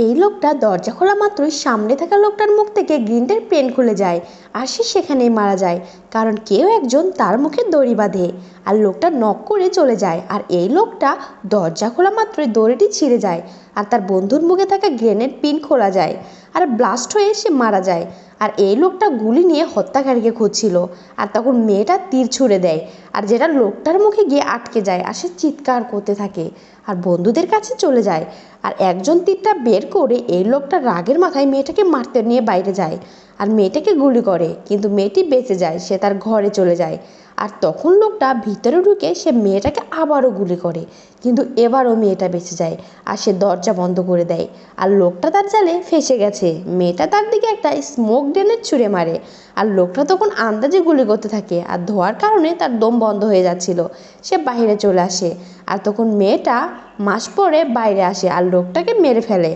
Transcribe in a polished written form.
এই লোকটা দরজা খোলা মাত্রই সামনে থাকা লোকটার মুখ থেকে গ্রিনটের পেন খুলে যায় আর সে সেখানেই মারা যায়, কারণ কেউ একজন তার মুখে দড়ি বাঁধে আর লোকটা নক করে চলে যায়। আর এই লোকটা দরজা খোলা মাত্রই দড়িটি ছিঁড়ে যায় আর তার বন্ধুর মুখে থাকা গ্রেনেড পিন খোলা যায় আর ব্লাস্ট হয়ে সে মারা যায়। আর এই লোকটা গুলি নিয়ে হত্যাকারীকে খুঁজছিল আর তখন মেয়েটা তীর ছুঁড়ে দেয় আর যেটা লোকটার মুখে গিয়ে আটকে যায় আর সে চিৎকার করতে থাকে আর বন্ধুদের কাছে চলে যায়। আর একজন তীরটা বের করে এই লোকটা রাগের মাথায় মেয়েটাকে মারতে নিয়ে বাইরে যায় আর মেয়েটাকে গুলি করে, কিন্তু মেয়েটি বেঁচে যায়, সে তার ঘরে চলে যায়। আর তখন লোকটা ভিতরে ঢুকে সে মেয়েটাকে আবারও গুলি করে, কিন্তু এবারও মেয়েটা বেঁচে যায় আর সে দরজা বন্ধ করে দেয়। আর লোকটা তার জালে ফেঁসে গেছে। মেয়েটা তার দিকে একটা স্মোক গ্রেনেড ছুঁড়ে মারে আর লোকটা তখন আন্দাজে গুলি করতে থাকে আর ধোয়ার কারণে তার দম বন্ধ হয়ে যাচ্ছিল। সে বাইরে চলে আসে আর তখন মেয়েটা মাস পরে বাইরে আসে আর লোকটাকে মেরে ফেলে।